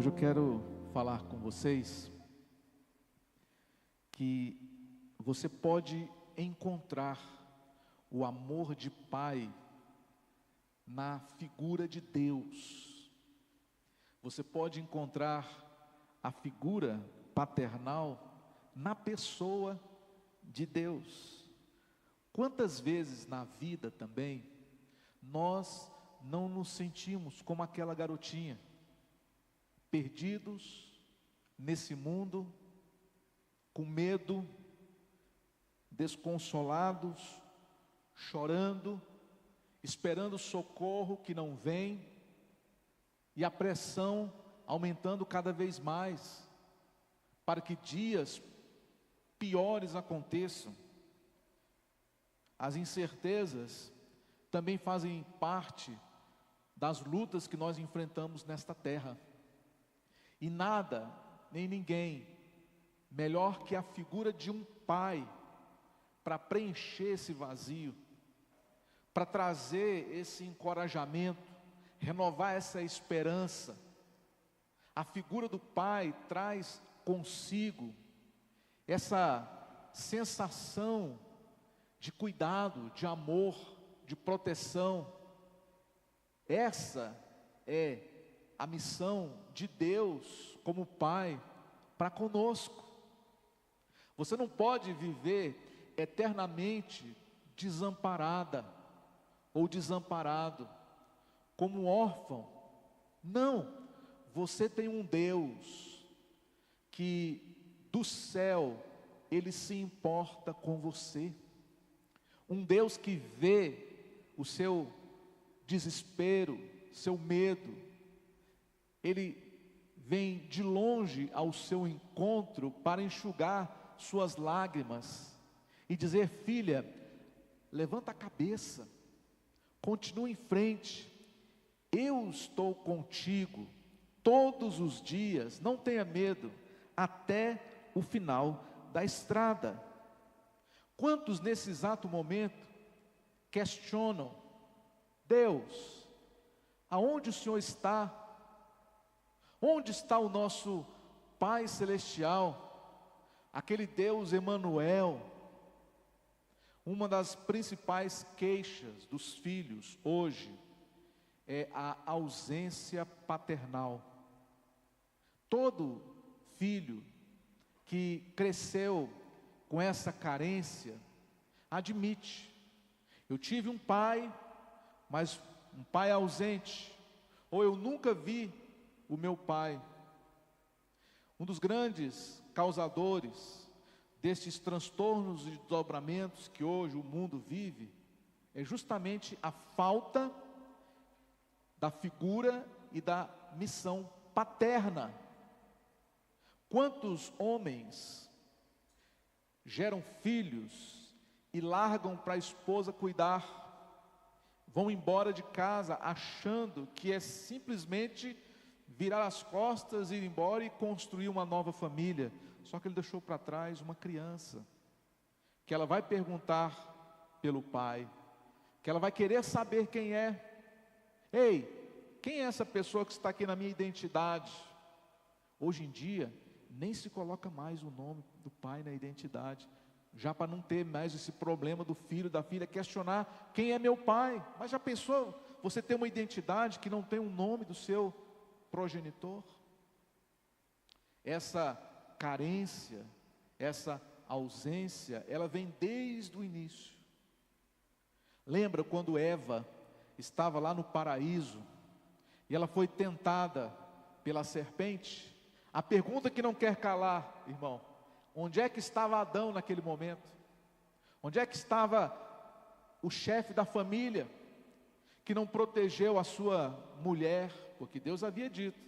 Hoje eu quero falar com vocês que você pode encontrar o amor de pai na figura de Deus. Você pode encontrar a figura paternal na pessoa de Deus. Quantas vezes na vida também nós não nos sentimos como aquela garotinha, perdidos nesse mundo, com medo, desconsolados, chorando, esperando socorro que não vem, e a pressão aumentando cada vez mais, para que dias piores aconteçam. As incertezas também fazem parte das lutas que nós enfrentamos nesta terra. E nada, nem ninguém, melhor que a figura de um pai, para preencher esse vazio, para trazer esse encorajamento, renovar essa esperança. A figura do pai traz consigo essa sensação de cuidado, de amor, de proteção. Essa é a missão de Deus como pai para conosco. Você não pode viver eternamente desamparada ou desamparado, como um órfão. Não, você tem um Deus que do céu Ele se importa com você. Um Deus que vê o seu desespero, seu medo. Ele vem de longe ao seu encontro para enxugar suas lágrimas e dizer: filha, levanta a cabeça, continua em frente, eu estou contigo todos os dias, não tenha medo, até o final da estrada. Quantos nesse exato momento questionam: Deus, aonde o Senhor está? Onde está o nosso Pai Celestial? Aquele Deus Emanuel. Uma das principais queixas dos filhos hoje é a ausência paternal. Todo filho que cresceu com essa carência admite: eu tive um pai, mas um pai ausente, ou eu nunca vi o meu pai. Um dos grandes causadores destes transtornos e desdobramentos que hoje o mundo vive é justamente a falta da figura e da missão paterna. Quantos homens geram filhos e largam para a esposa cuidar, vão embora de casa achando que é simplesmente virar as costas, ir embora e construir uma nova família. Só que ele deixou para trás uma criança, que ela vai perguntar pelo pai, que ela vai querer saber quem é. Ei, quem é essa pessoa que está aqui na minha identidade? Hoje em dia, nem se coloca mais o nome do pai na identidade, já para não ter mais esse problema do filho, da filha, questionar: quem é meu pai? Mas já pensou, você ter uma identidade que não tem o nome do seu progenitor? Essa carência, essa ausência, ela vem desde o início. Lembra quando Eva estava lá no paraíso e ela foi tentada pela serpente? A pergunta que não quer calar, irmão: onde é que estava Adão naquele momento? Onde é que estava o chefe da família, que não protegeu a sua mulher? Porque Deus havia dito: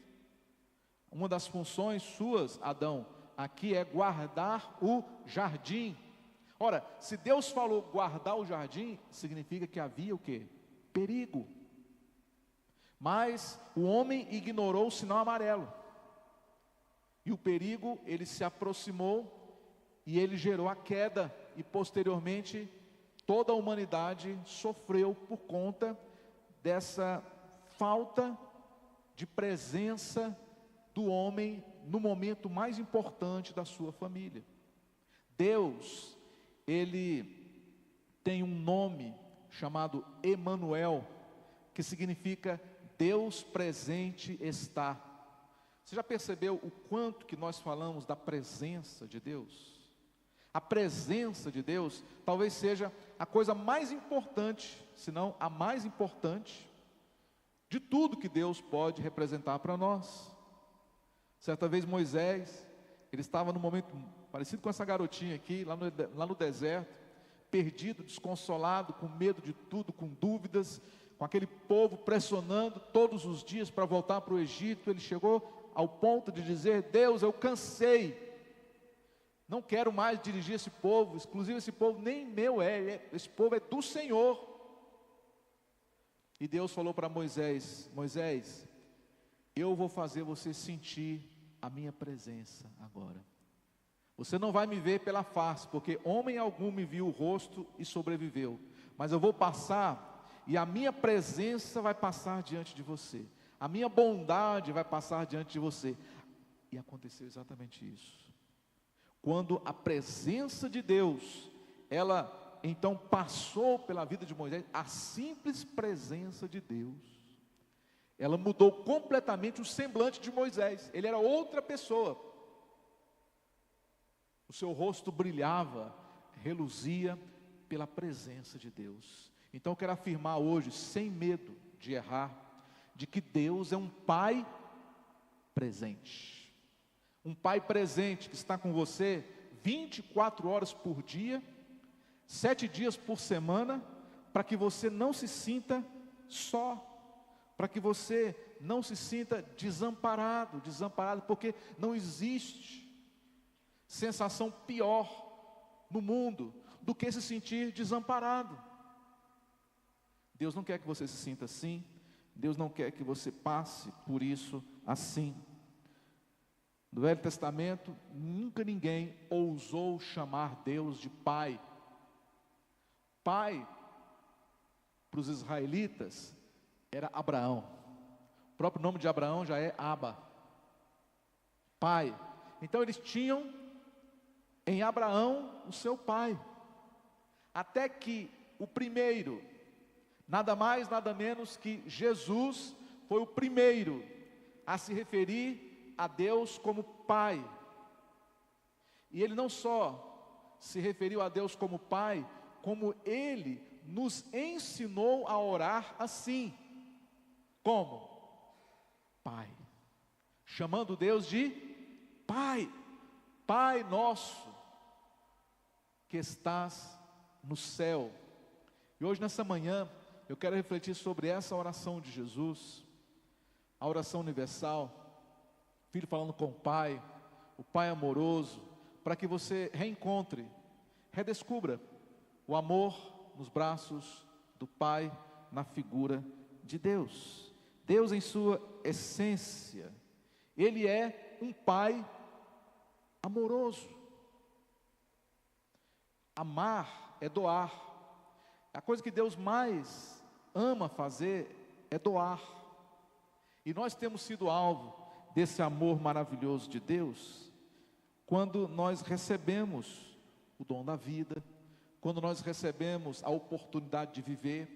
uma das funções suas, Adão, aqui é guardar o jardim. Ora, se Deus falou guardar o jardim, significa que havia o quê? Perigo. Mas o homem ignorou o sinal amarelo. E o perigo, ele se aproximou e ele gerou a queda. E posteriormente, toda a humanidade sofreu por conta dessa falta de presença do homem no momento mais importante da sua família. Deus, Ele tem um nome chamado Emanuel, que significa Deus presente está. Você já percebeu o quanto que nós falamos da presença de Deus? A presença de Deus talvez seja a coisa mais importante, se não a mais importante, de tudo que Deus pode representar para nós. Certa vez Moisés, ele estava num momento parecido com essa garotinha aqui, lá no deserto, perdido, desconsolado, com medo de tudo, com dúvidas, com aquele povo pressionando todos os dias para voltar para o Egito. Ele chegou ao ponto de dizer: Deus, eu cansei, não quero mais dirigir esse povo, inclusive esse povo nem meu esse povo é do Senhor. E Deus falou para Moisés: Moisés, eu vou fazer você sentir a minha presença agora. Você não vai me ver pela face, porque homem algum me viu o rosto e sobreviveu, mas eu vou passar, e a minha presença vai passar diante de você, a minha bondade vai passar diante de você. E aconteceu exatamente isso. Quando a presença de Deus, ela então passou pela vida de Moisés, a simples presença de Deus, ela mudou completamente o semblante de Moisés. Ele era outra pessoa. O seu rosto brilhava, reluzia pela presença de Deus. Então eu quero afirmar hoje, sem medo de errar, de que Deus é um Pai presente. Um Pai presente que está com você 24 horas por dia, 7 dias por semana, para que você não se sinta só, para que você não se sinta desamparado, porque não existe sensação pior no mundo do que se sentir desamparado. Deus não quer que você se sinta assim, Deus não quer que você passe por isso assim. No Velho Testamento, nunca ninguém ousou chamar Deus de Pai. Pai, para os israelitas, era Abraão. O próprio nome de Abraão já é Abba, Pai. Então eles tinham em Abraão o seu pai. Até que o primeiro, nada mais, nada menos que Jesus, foi o primeiro a se referir a Deus como Pai. E ele não só se referiu a Deus como Pai, como ele nos ensinou a orar assim. Como? Pai. Chamando Deus de Pai. Pai nosso, que estás no céu. E hoje nessa manhã, eu quero refletir sobre essa oração de Jesus, a oração universal, filho falando com o Pai amoroso, para que você reencontre, redescubra o amor nos braços do Pai, na figura de Deus. Deus em sua essência, Ele é um Pai amoroso. Amar é doar. A coisa que Deus mais ama fazer é doar. E nós temos sido alvo desse amor maravilhoso de Deus quando nós recebemos o dom da vida, quando nós recebemos a oportunidade de viver,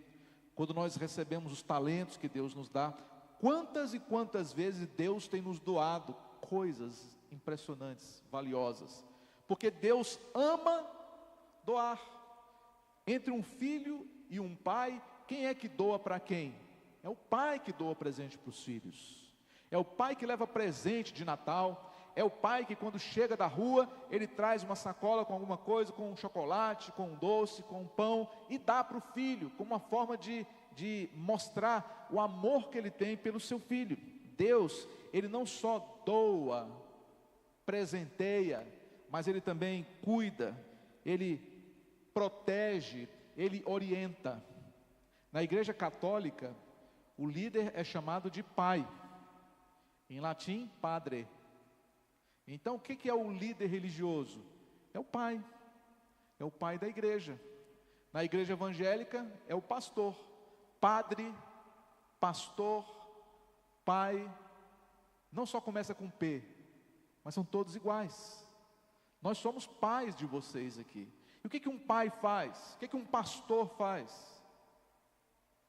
quando nós recebemos os talentos que Deus nos dá. Quantas e quantas vezes Deus tem nos doado coisas impressionantes, valiosas, porque Deus ama doar. Entre um filho e um pai, quem é que doa para quem? É o pai que doa presente para os filhos, é o pai que leva presente de Natal, é o pai que quando chega da rua, ele traz uma sacola com alguma coisa, com um chocolate, com um doce, com um pão, e dá para o filho, como uma forma de mostrar o amor que ele tem pelo seu filho. Deus, Ele não só doa, presenteia, mas Ele também cuida, Ele protege, Ele orienta. Na Igreja Católica, o líder é chamado de pai, em latim, padre. Então, o que é o líder religioso? É o pai da igreja. Na igreja evangélica, é o pastor, padre, pastor, pai, não só começa com P, mas são todos iguais. Nós somos pais de vocês aqui. E o que um pai faz? O que um pastor faz?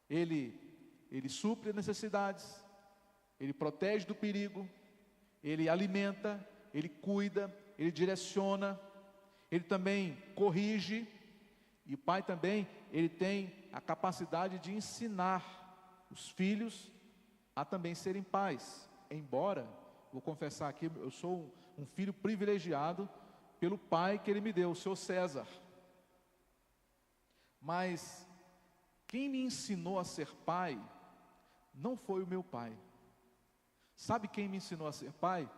Ele supre as necessidades, ele protege do perigo, ele alimenta, ele cuida, ele direciona, ele também corrige. E o pai também, ele tem a capacidade de ensinar os filhos a também serem pais. Embora, vou confessar aqui, eu sou um filho privilegiado pelo pai que ele me deu, o senhor César. Mas quem me ensinou a ser pai não foi o meu pai. Sabe quem me ensinou a ser pai?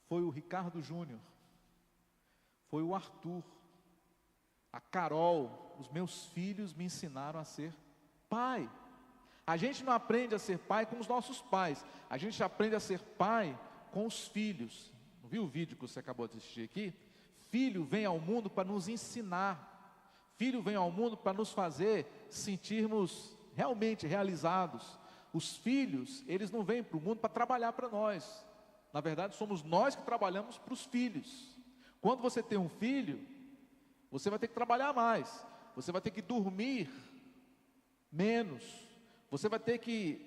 Foi o Ricardo Júnior, foi o Arthur, a Carol. Os meus filhos me ensinaram a ser pai. A gente não aprende a ser pai com os nossos pais, a gente aprende a ser pai com os filhos. Não viu o vídeo que você acabou de assistir aqui? Filho vem ao mundo para nos ensinar. Filho vem ao mundo para nos fazer sentirmos realmente realizados. Os filhos, eles não vêm para o mundo para trabalhar para nós. Na verdade, somos nós que trabalhamos para os filhos. Quando você tem um filho, você vai ter que trabalhar mais. Você vai ter que dormir menos. Você vai ter que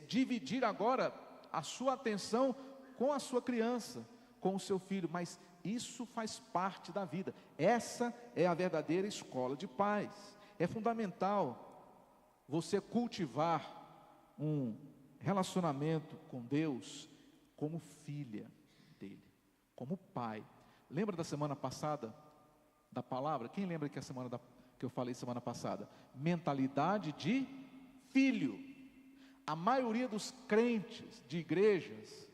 dividir agora a sua atenção com a sua criança, com o seu filho. Mas isso faz parte da vida. Essa é a verdadeira escola de pais. É fundamental você cultivar um relacionamento com Deus como filha dele, como pai. Lembra da semana passada da palavra? Quem lembra que que eu falei semana passada? Mentalidade de filho. A maioria dos crentes de igrejas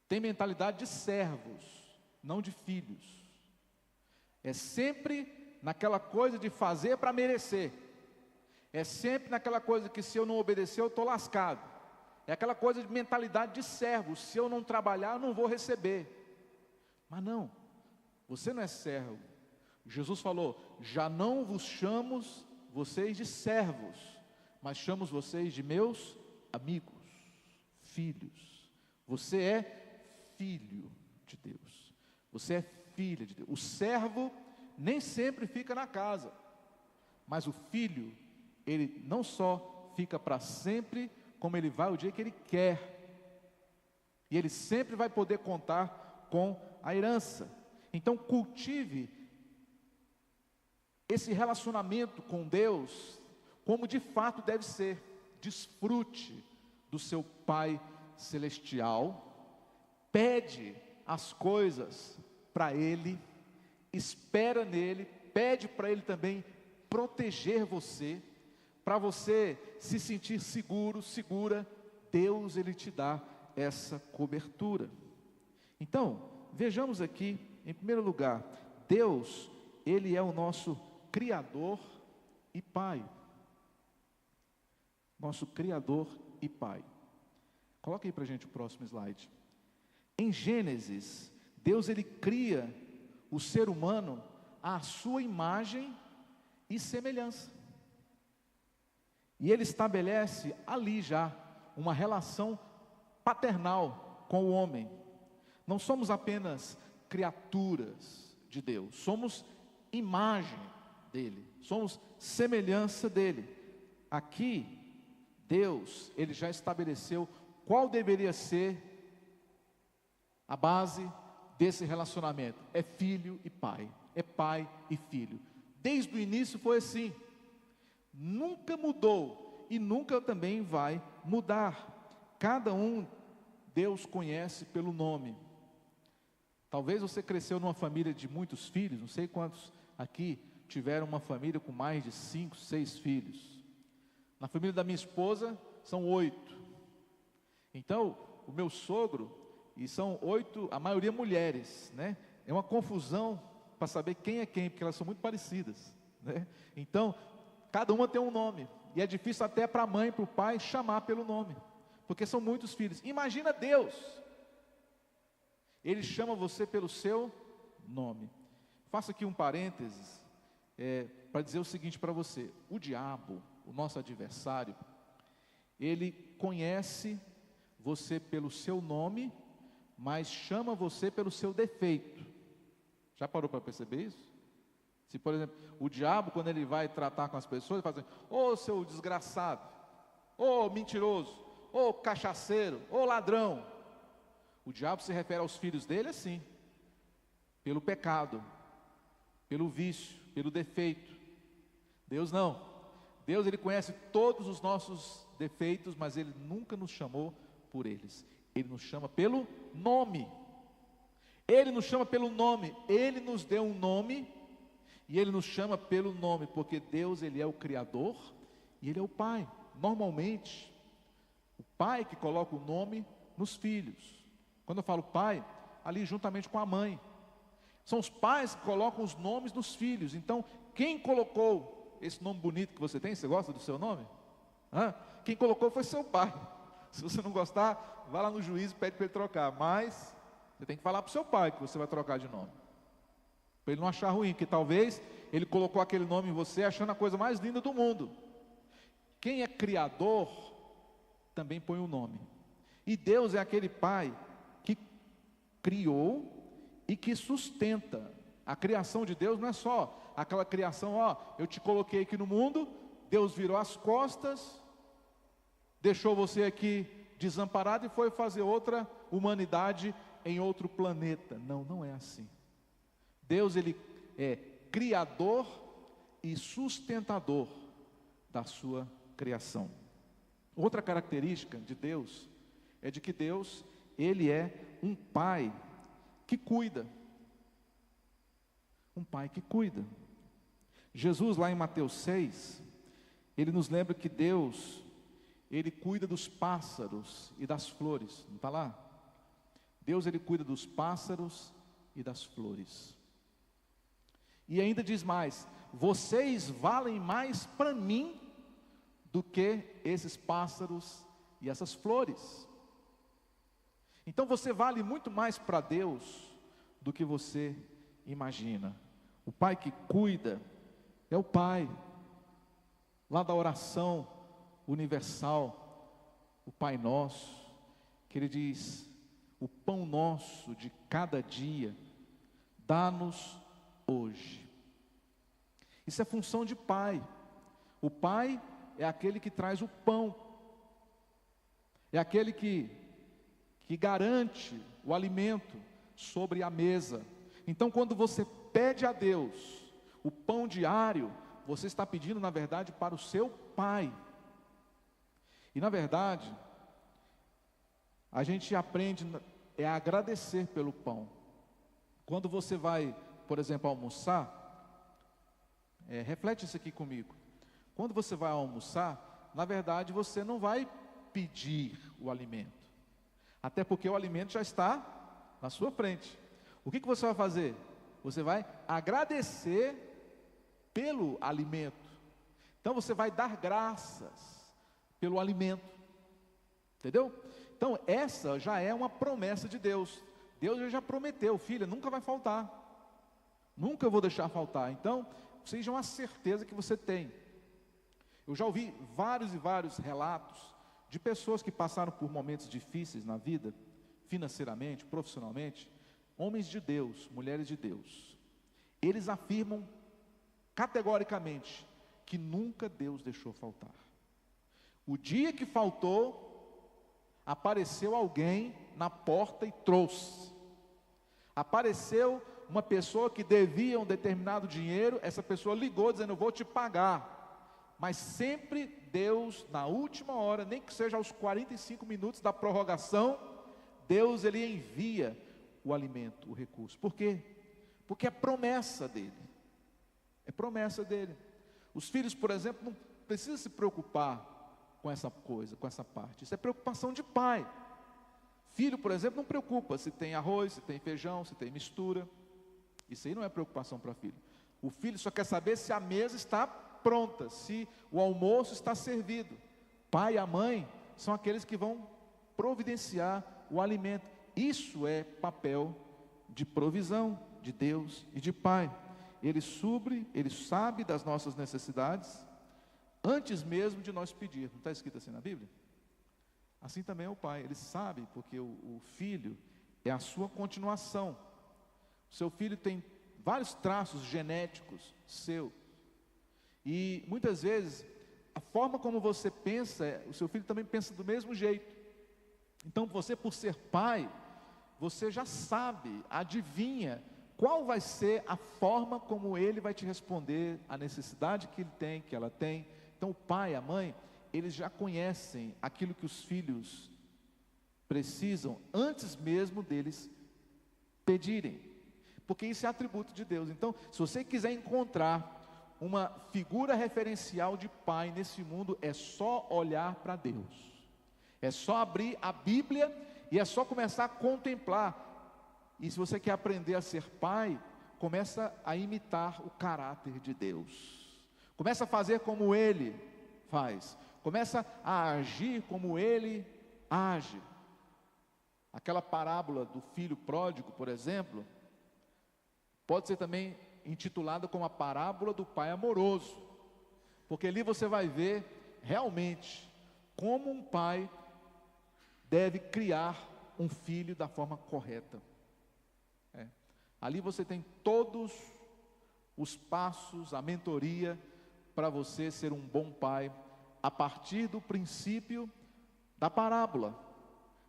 tem mentalidade de servos, não de filhos. É sempre naquela coisa de fazer para merecer. É sempre naquela coisa que se eu não obedecer eu estou lascado. É aquela coisa de mentalidade de servo. Se eu não trabalhar eu não vou receber. Mas não, você não é servo. Jesus falou: já não vos chamo vocês de servos, mas chamo vocês de meus amigos, filhos. Você é filho de Deus. Você é filha de Deus. O servo nem sempre fica na casa, mas o filho, ele não só fica para sempre, como ele vai o dia que ele quer. E ele sempre vai poder contar com a herança. Então cultive esse relacionamento com Deus como de fato deve ser. Desfrute do seu Pai Celestial, pede as coisas para Ele, espera nele, pede para Ele também proteger você, para você se sentir seguro, segura. Deus, Ele te dá essa cobertura. Então, vejamos aqui, em primeiro lugar, Deus, Ele é o nosso Criador e Pai. Nosso Criador e Pai. Coloca aí para a gente o próximo slide. Em Gênesis, Deus ele cria o ser humano à sua imagem e semelhança. E ele estabelece ali já uma relação paternal com o homem. Não somos apenas criaturas de Deus, somos imagem dele, somos semelhança dele. Aqui, Deus, ele já estabeleceu qual deveria ser a base desse relacionamento. É filho e pai, é pai e filho. Desde o início foi assim, nunca mudou e nunca também vai mudar. Cada um Deus conhece pelo nome. Talvez você cresceu numa família de muitos filhos, não sei quantos aqui tiveram uma família com mais de 5, 6 filhos. Na família da minha esposa são 8. Então, o meu sogro, e são 8, a maioria mulheres, né? É uma confusão para saber quem é quem, porque elas são muito parecidas, né? Então, cada uma tem um nome, e é difícil até para a mãe e para o pai chamar pelo nome, porque são muitos filhos. Imagina Deus, Ele chama você pelo seu nome. Faço aqui um parênteses, para dizer o seguinte para você: o diabo, o nosso adversário, ele conhece você pelo seu nome, mas chama você pelo seu defeito. Já parou para perceber isso? Se, por exemplo, o diabo, quando ele vai tratar com as pessoas, ele fala assim: ô seu desgraçado, ô mentiroso, ô cachaceiro, ô ladrão. O diabo se refere aos filhos dele assim, pelo pecado, pelo vício, pelo defeito. Deus não. Deus, ele conhece todos os nossos defeitos, mas ele nunca nos chamou por eles. Ele nos chama pelo nome. Ele nos chama pelo nome. Ele nos deu um nome e ele nos chama pelo nome, porque Deus, ele é o Criador e ele é o Pai. Normalmente, o pai que coloca o nome nos filhos. Quando eu falo pai, ali juntamente com a mãe. São os pais que colocam os nomes nos filhos. Então, quem colocou esse nome bonito que você tem? Você gosta do seu nome? Quem colocou foi seu pai. Se você não gostar, vá lá no juiz e pede para ele trocar. Mas você tem que falar para o seu pai que você vai trocar de nome, para ele não achar ruim, porque talvez ele colocou aquele nome em você achando a coisa mais linda do mundo. Quem é criador também põe o nome. E Deus é aquele pai que criou e que sustenta. A criação de Deus não é só aquela criação, eu te coloquei aqui no mundo, Deus virou as costas, deixou você aqui desamparado e foi fazer outra humanidade em outro planeta. Não, não é assim. Deus, ele é criador e sustentador da sua criação. Outra característica de Deus é de que Deus, ele é um pai que cuida. Um pai que cuida. Jesus, lá em Mateus 6, ele nos lembra que Deus, ele cuida dos pássaros e das flores. Não está lá? Deus, ele cuida dos pássaros e das flores. E ainda diz mais: vocês valem mais para mim do que esses pássaros e essas flores. Então você vale muito mais para Deus do que você imagina. O pai que cuida é o pai lá da oração universal, o Pai Nosso, que ele diz: o pão nosso de cada dia dá-nos hoje. Isso é função de pai. O pai é aquele que traz o pão, é aquele que garante o alimento sobre a mesa. Então, quando você pede a Deus o pão diário, você está pedindo, na verdade, para o seu pai. E, na verdade, a gente aprende a agradecer pelo pão. Quando você vai, por exemplo, almoçar, reflete isso aqui comigo. Quando você vai almoçar, na verdade, você não vai pedir o alimento, até porque o alimento já está na sua frente. O que você vai fazer? Você vai agradecer pelo alimento. Então você vai dar graças pelo alimento. Entendeu? Então essa já é uma promessa de Deus. Deus já prometeu: filha, nunca vai faltar. Nunca vou deixar faltar. Então, seja uma certeza que você tem. Eu já ouvi vários e vários relatos de pessoas que passaram por momentos difíceis na vida, financeiramente, profissionalmente, homens de Deus, mulheres de Deus. Eles afirmam categoricamente que nunca Deus deixou faltar. O dia que faltou, apareceu alguém na porta e trouxe. Apareceu uma pessoa que devia um determinado dinheiro, essa pessoa ligou dizendo: eu vou te pagar. Mas sempre Deus, na última hora, nem que seja aos 45 minutos da prorrogação, Deus, ele envia o alimento, o recurso. Por quê? Porque é promessa dele. É promessa dele. Os filhos, por exemplo, não precisam se preocupar com essa coisa, com essa parte. Isso é preocupação de pai. Filho, por exemplo, não preocupa se tem arroz, se tem feijão, se tem mistura. Isso aí não é preocupação para filho. O filho só quer saber se a mesa está pronta, se o almoço está servido. Pai e a mãe são aqueles que vão providenciar o alimento. Isso é papel de provisão de Deus e de pai. Ele supre, ele sabe das nossas necessidades antes mesmo de nós pedir. Não está escrito assim na Bíblia? Assim também é o pai, ele sabe, porque o filho é a sua continuação. O seu filho tem vários traços genéticos seu. E muitas vezes, a forma como você pensa, o seu filho também pensa do mesmo jeito. Então você, por ser pai, você já sabe, adivinha qual vai ser a forma como ele vai te responder à necessidade que ele tem, que ela tem. Então o pai, a mãe, eles já conhecem aquilo que os filhos precisam antes mesmo deles pedirem, porque isso é atributo de Deus. Então, se você quiser encontrar uma figura referencial de pai nesse mundo, é só olhar para Deus, é só abrir a Bíblia e é só começar a contemplar. E se você quer aprender a ser pai, começa a imitar o caráter de Deus, começa a fazer como Ele faz, começa a agir como Ele age. Aquela parábola do filho pródigo, por exemplo, pode ser também intitulada como a parábola do pai amoroso, porque ali você vai ver realmente como um pai deve criar um filho da forma correta. Ali você tem todos os passos, a mentoria para você ser um bom pai, a partir do princípio da parábola,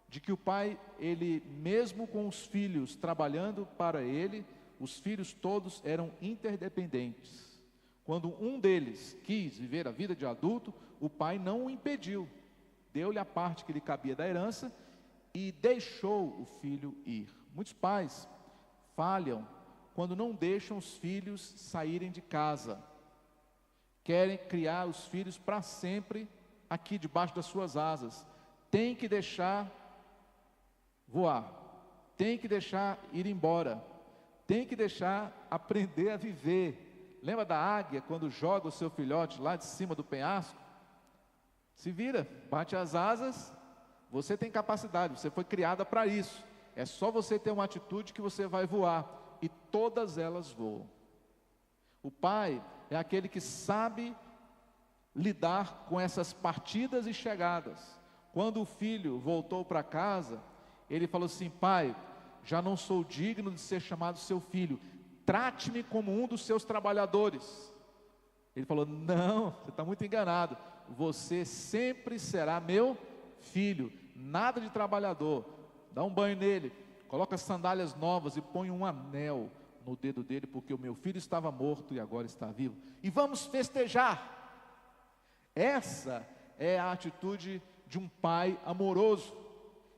de que o pai, ele mesmo com os filhos trabalhando para ele, os filhos todos eram interdependentes. Quando um deles quis viver a vida de adulto, o pai não o impediu, deu-lhe a parte que lhe cabia da herança e deixou o filho ir. Muitos pais falham quando não deixam os filhos saírem de casa, querem criar os filhos para sempre aqui debaixo das suas asas. Tem que deixar voar, tem que deixar ir embora, tem que deixar aprender a viver. Lembra da águia quando joga o seu filhote lá de cima do penhasco? Se vira, bate as asas, você tem capacidade, você foi criada para isso. É só você ter uma atitude que você vai voar, e todas elas voam. O pai é aquele que sabe lidar com essas partidas e chegadas. Quando o filho voltou para casa, ele falou assim: pai, já não sou digno de ser chamado seu filho, trate-me como um dos seus trabalhadores. Ele falou: não, você está muito enganado, você sempre será meu filho, nada de trabalhador. Dá um banho nele, coloca sandálias novas e põe um anel no dedo dele, porque o meu filho estava morto e agora está vivo, e vamos festejar. Essa é a atitude de um pai amoroso,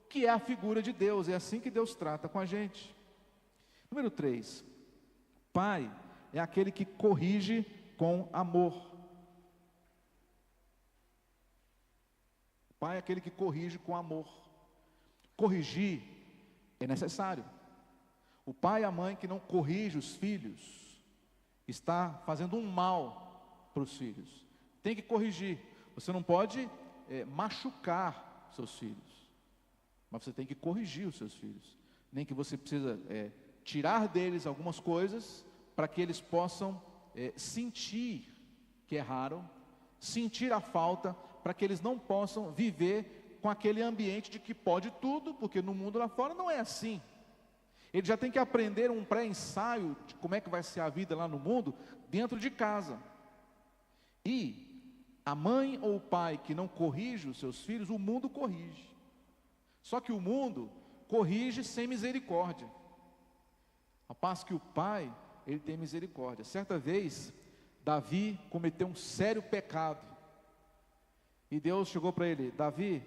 que é a figura de Deus. É assim que Deus trata com a gente. Número 3, pai é aquele que corrige com amor. Pai é aquele que corrige com amor. Corrigir é necessário. O pai e a mãe que não corrige os filhos está fazendo um mal para os filhos. Tem que corrigir. Você não pode machucar seus filhos, mas você tem que corrigir os seus filhos. Nem que você precisa tirar deles algumas coisas para que eles possam sentir que erraram, sentir a falta, para que eles não possam viver com aquele ambiente de que pode tudo, porque no mundo lá fora não é assim. Ele já tem que aprender um pré-ensaio de como é que vai ser a vida lá no mundo, dentro de casa. E a mãe ou o pai que não corrige os seus filhos, o mundo corrige. Só que o mundo corrige sem misericórdia, ao passo que o pai, ele tem misericórdia. Certa vez, Davi cometeu um sério pecado, e Deus chegou para ele: Davi,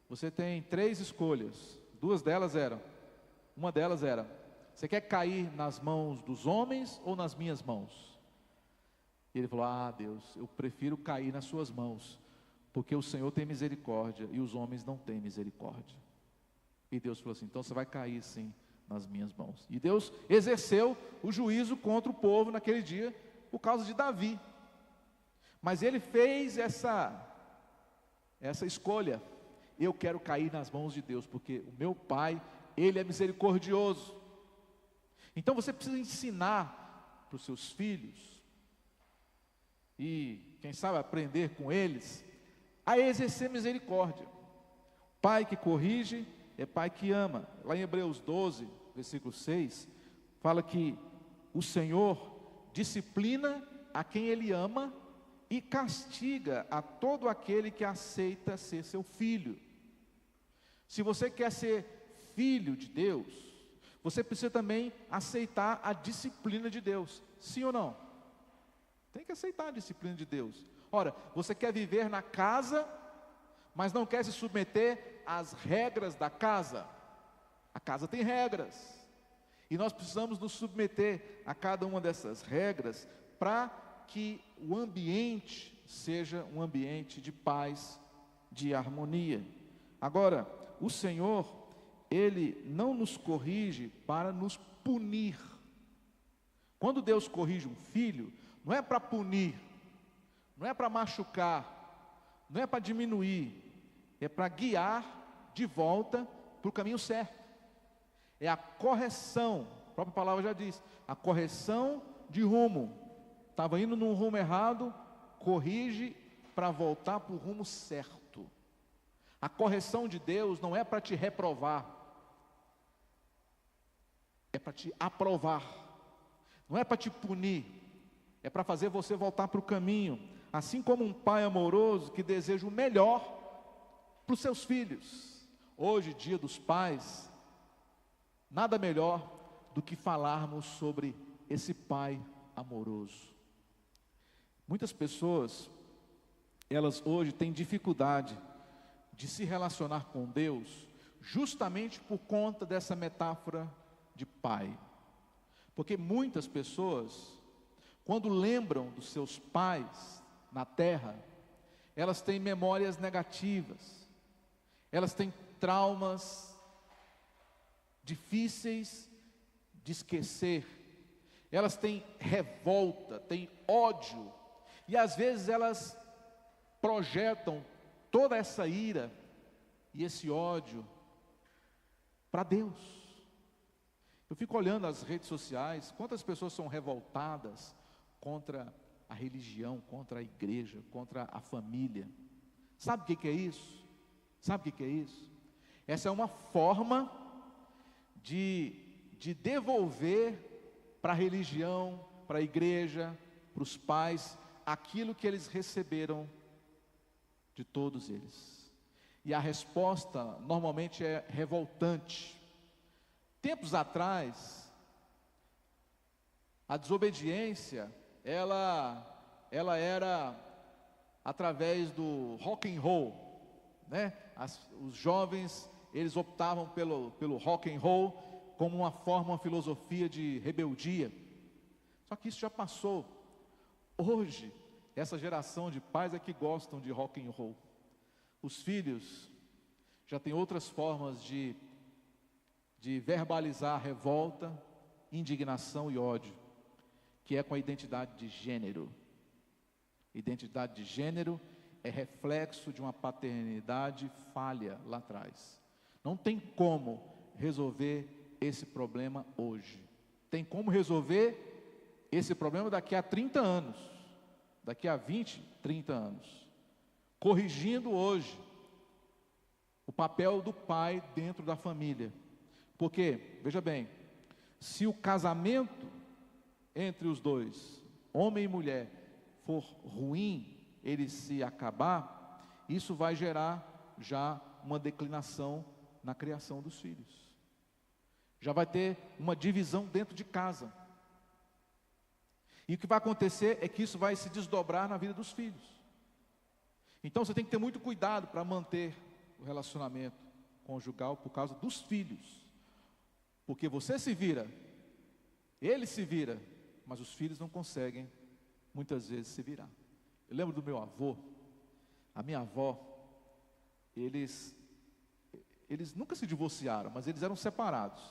você tem 3 escolhas. Uma delas era: você quer cair nas mãos dos homens ou nas minhas mãos? E ele falou: ah, Deus, eu prefiro cair nas suas mãos, porque o Senhor tem misericórdia e os homens não têm misericórdia. E Deus falou assim: então você vai cair sim nas minhas mãos. E Deus exerceu o juízo contra o povo naquele dia, por causa de Davi. Mas ele fez essa escolha: eu quero cair nas mãos de Deus, porque o meu pai, ele é misericordioso. Então você precisa ensinar para os seus filhos, e quem sabe aprender com eles, a exercer misericórdia. Pai que corrige é pai que ama. Lá em Hebreus 12, versículo 6, fala que o Senhor disciplina a quem Ele ama e castiga a todo aquele que aceita ser seu filho. Se você quer ser filho de Deus, você precisa também aceitar a disciplina de Deus. Sim ou não? Tem que aceitar a disciplina de Deus. Ora, você quer viver na casa, mas não quer se submeter às regras da casa. A casa tem regras. E nós precisamos nos submeter a cada uma dessas regras para que o ambiente seja um ambiente de paz, de harmonia. Agora, o Senhor, Ele não nos corrige para nos punir. Quando Deus corrige um filho, não é para punir, não é para machucar, não é para diminuir, é para guiar de volta para o caminho certo. É a correção, a própria palavra já diz, a correção de rumo. Estava indo num rumo errado, corrige para voltar para o rumo certo. A correção de Deus não é para te reprovar, é para te aprovar. Não é para te punir, é para fazer você voltar para o caminho. Assim como um pai amoroso que deseja o melhor para os seus filhos. Hoje, dia dos pais, nada melhor do que falarmos sobre esse pai amoroso. Muitas pessoas, elas hoje têm dificuldade de se relacionar com Deus, justamente por conta dessa metáfora de pai. Porque muitas pessoas, quando lembram dos seus pais na terra, elas têm memórias negativas, elas têm traumas difíceis de esquecer, elas têm revolta, têm ódio, e às vezes elas projetam toda essa ira e esse ódio para Deus. Eu fico olhando as redes sociais, quantas pessoas são revoltadas contra a religião, contra a igreja, contra a família. Sabe o que é isso? Sabe o que é isso? Essa é uma forma de devolver para a religião, para a igreja, para os pais, aquilo que eles receberam de todos eles. E a resposta normalmente é revoltante. Tempos atrás, a desobediência, ela era através do rock and roll, né? Os jovens, eles optavam pelo rock and roll como uma forma, uma filosofia de rebeldia. Só que isso já passou. Hoje, essa geração de pais é que gostam de rock and roll. Os filhos já têm outras formas de verbalizar revolta, indignação e ódio, que é com a identidade de gênero. Identidade de gênero é reflexo de uma paternidade falha lá atrás. Não tem como resolver esse problema hoje. Tem como resolver esse problema daqui a 30 anos, daqui a 20, 30 anos. Corrigindo hoje o papel do pai dentro da família. Porque, veja bem, se o casamento entre os dois, homem e mulher, for ruim, ele se acabar, isso vai gerar já uma declinação na criação dos filhos. Já vai ter uma divisão dentro de casa. E o que vai acontecer é que isso vai se desdobrar na vida dos filhos. Então você tem que ter muito cuidado para manter o relacionamento conjugal por causa dos filhos. Porque você se vira, ele se vira, mas os filhos não conseguem muitas vezes se virar. Eu lembro do meu avô, a minha avó, eles nunca se divorciaram, mas eles eram separados.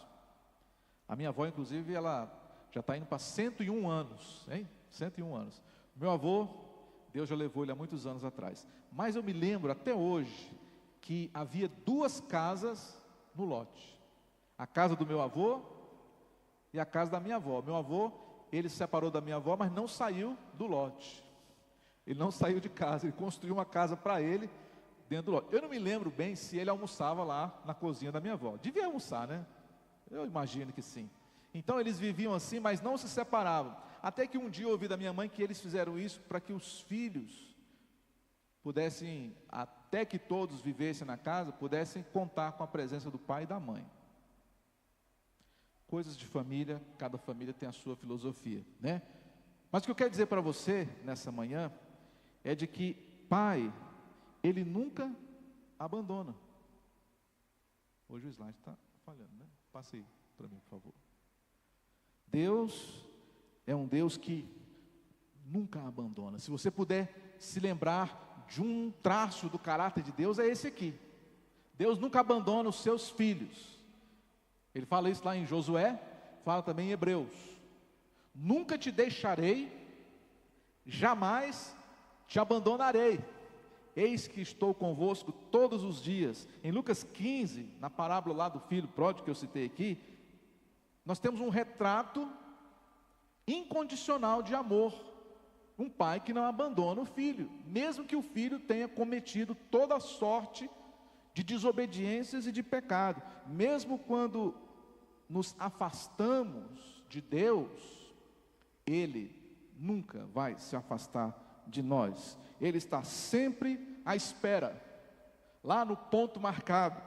A minha avó, inclusive, ela já está indo para 101 anos, hein? 101 anos. Meu avô, Deus já levou ele há muitos anos atrás. Mas eu me lembro até hoje que havia 2 casas no lote. A casa do meu avô e a casa da minha avó. Meu avô, ele se separou da minha avó, mas não saiu do lote. Ele não saiu de casa, ele construiu uma casa para ele dentro do lote. Eu não me lembro bem se ele almoçava lá na cozinha da minha avó. Devia almoçar, né? Eu imagino que sim. Então eles viviam assim, mas não se separavam. Até que um dia eu ouvi da minha mãe que eles fizeram isso para que os filhos pudessem, até que todos vivessem na casa, pudessem contar com a presença do pai e da mãe. Coisas de família, cada família tem a sua filosofia, né? Mas o que eu quero dizer para você nessa manhã é de que pai, ele nunca abandona. Hoje o slide está falhando, né? Passe aí para mim, por favor. Deus é um Deus que nunca abandona. Se você puder se lembrar de um traço do caráter de Deus, é esse aqui. Deus nunca abandona os seus filhos. Ele fala isso lá em Josué, fala também em Hebreus. Nunca te deixarei, jamais te abandonarei. Eis que estou convosco todos os dias. Em Lucas 15, na parábola lá do filho pródigo que eu citei aqui, nós temos um retrato incondicional de amor. Um pai que não abandona o filho, mesmo que o filho tenha cometido toda sorte de desobediências e de pecado. Mesmo quando nos afastamos de Deus, Ele nunca vai se afastar de nós. Ele está sempre à espera, lá no ponto marcado,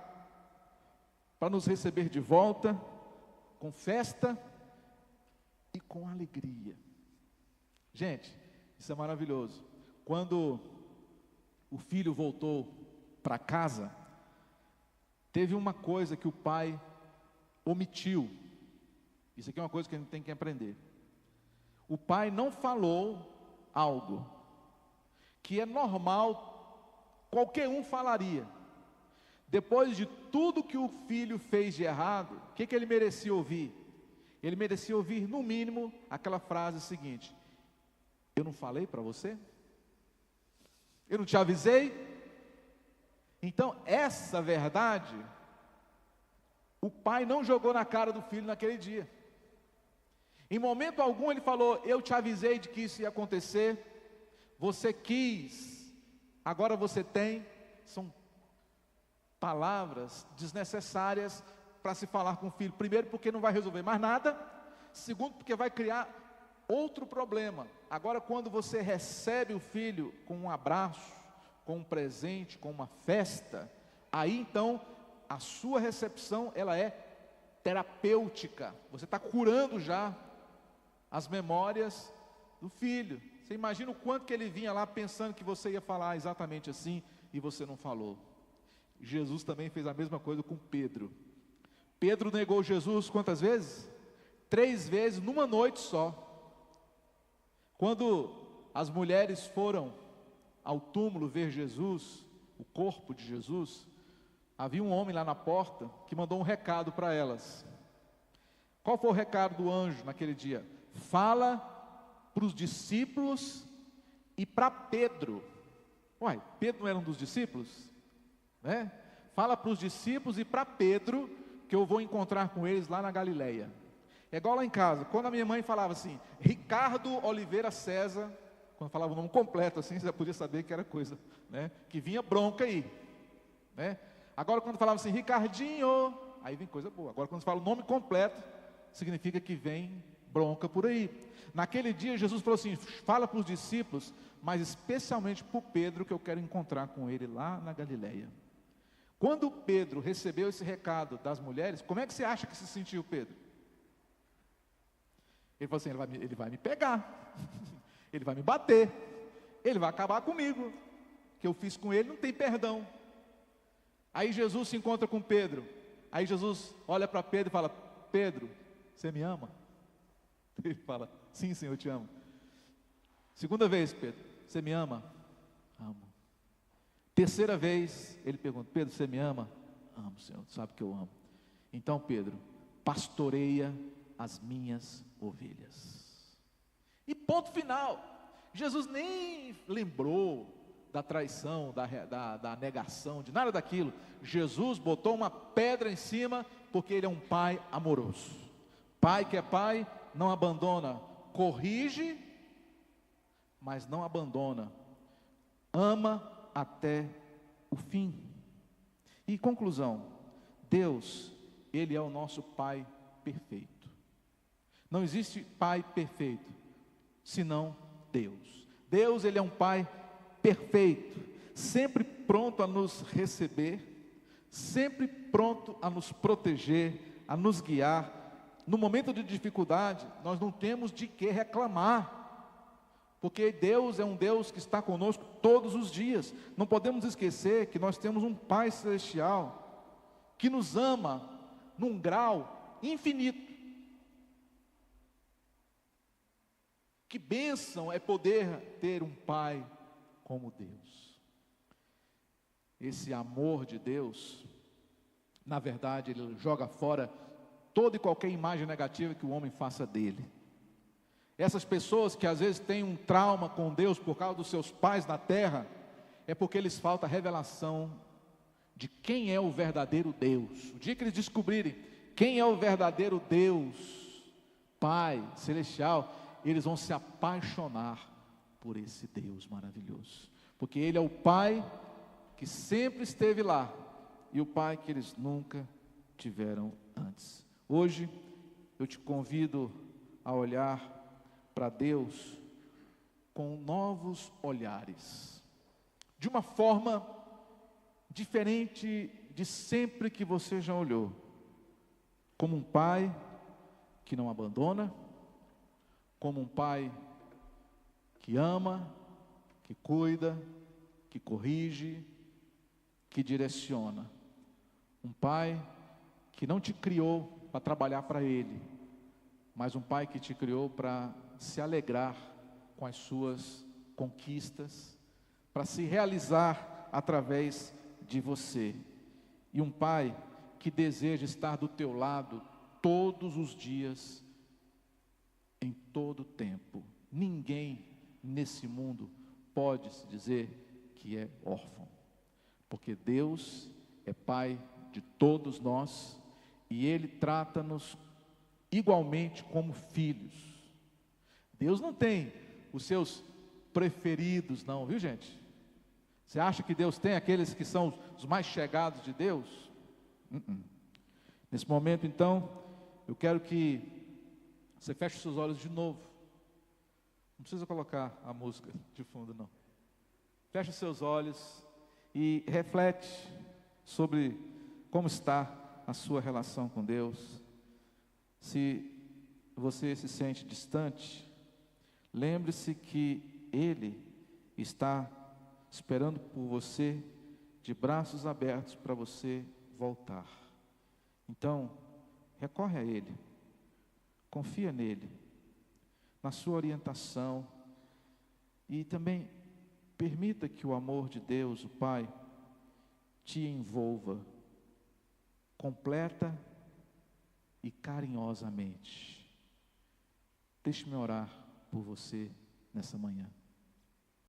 para nos receber de volta, com festa e com alegria. Gente, isso é maravilhoso. Quando o filho voltou para casa, teve uma coisa que o pai omitiu. Isso aqui é uma coisa que a gente tem que aprender. O pai não falou algo que é normal, qualquer um falaria. Depois de tudo que o filho fez de errado, o que ele merecia ouvir? Ele merecia ouvir, no mínimo, aquela frase seguinte: eu não falei para você? Eu não te avisei? Então, essa verdade, o pai não jogou na cara do filho naquele dia. Em momento algum ele falou: eu te avisei de que isso ia acontecer, você quis, agora você tem. São palavras desnecessárias para se falar com o filho. Primeiro, porque não vai resolver mais nada. Segundo, porque vai criar outro problema. Agora, quando você recebe o filho com um abraço, com um presente, com uma festa, aí então a sua recepção, ela é terapêutica. Você está curando já as memórias do filho. Você imagina o quanto que ele vinha lá pensando que você ia falar exatamente assim e você não falou. Jesus também fez a mesma coisa com Pedro. Pedro negou Jesus quantas vezes? 3 vezes numa noite só. Quando as mulheres foram ao túmulo ver Jesus, o corpo de Jesus, havia um homem lá na porta que mandou um recado para elas. Qual foi o recado do anjo naquele dia? Fala para os discípulos e para Pedro. Uai, Pedro não era um dos discípulos? Né? Fala para os discípulos e para Pedro que eu vou encontrar com eles lá na Galileia. É igual lá em casa, quando a minha mãe falava assim, Ricardo Oliveira César, quando falava o nome completo assim, você já podia saber que era coisa, né? Que vinha bronca aí, né? Agora quando falava assim, Ricardinho, aí vem coisa boa. Agora quando fala o nome completo, significa que vem bronca por aí. Naquele dia Jesus falou assim, fala para os discípulos, mas especialmente para o Pedro, que eu quero encontrar com ele lá na Galileia. Quando Pedro recebeu esse recado das mulheres, como é que você acha que se sentiu Pedro? Ele falou assim, ele vai me pegar, ele vai me bater, ele vai acabar comigo, o que eu fiz com ele não tem perdão. Aí Jesus se encontra com Pedro, aí Jesus olha para Pedro e fala, Pedro, você me ama? Ele fala, sim Senhor, eu te amo. Segunda vez, Pedro, você me ama? Amo. Terceira vez, ele pergunta, Pedro, você me ama? Amo, Senhor, tu sabe que eu amo. Então Pedro, pastoreia as minhas ovelhas. E ponto final. Jesus nem lembrou da traição, da negação, de nada daquilo. Jesus botou uma pedra em cima, porque Ele é um pai amoroso. Pai que é pai, não abandona, corrige, mas não abandona, ama até o fim. E conclusão, Deus, Ele é o nosso Pai perfeito. Não existe Pai perfeito, senão Deus. Deus, Ele é um Pai perfeito, sempre pronto a nos receber, sempre pronto a nos proteger, a nos guiar. No momento de dificuldade, nós não temos de que reclamar, porque Deus é um Deus que está conosco todos os dias. Não podemos esquecer que nós temos um Pai celestial, que nos ama num grau infinito. Que bênção é poder ter um Pai como Deus. Esse amor de Deus, na verdade, Ele joga fora toda e qualquer imagem negativa que o homem faça dele. Essas pessoas que às vezes têm um trauma com Deus por causa dos seus pais na terra, é porque lhes falta a revelação de quem é o verdadeiro Deus. O dia que eles descobrirem quem é o verdadeiro Deus, Pai celestial, eles vão se apaixonar por esse Deus maravilhoso, porque Ele é o Pai que sempre esteve lá, e o Pai que eles nunca tiveram antes. Hoje, eu te convido a olhar para Deus com novos olhares, de uma forma diferente de sempre que você já olhou, como um Pai que não abandona, como um Pai que ama, que cuida, que corrige, que direciona. Um Pai que não te criou para trabalhar para Ele, mas um Pai que te criou para se alegrar com as suas conquistas, para se realizar através de você. E um Pai que deseja estar do teu lado todos os dias, em todo o tempo. Ninguém nesse mundo pode se dizer que é órfão, porque Deus é Pai de todos nós, e Ele trata-nos igualmente como filhos. Deus não tem os seus preferidos não, viu gente? Você acha que Deus tem aqueles que são os mais chegados de Deus? Nesse momento então, eu quero que você feche os seus olhos de novo. Não precisa colocar a música de fundo não. Feche os seus olhos e reflete sobre como está a sua relação com Deus. Se você se sente distante, lembre-se que Ele está esperando por você, de braços abertos para você voltar. Então, recorre a Ele, confia nele, na sua orientação, e também permita que o amor de Deus, o Pai, te envolva completa e carinhosamente. Deixe-me orar por você nessa manhã.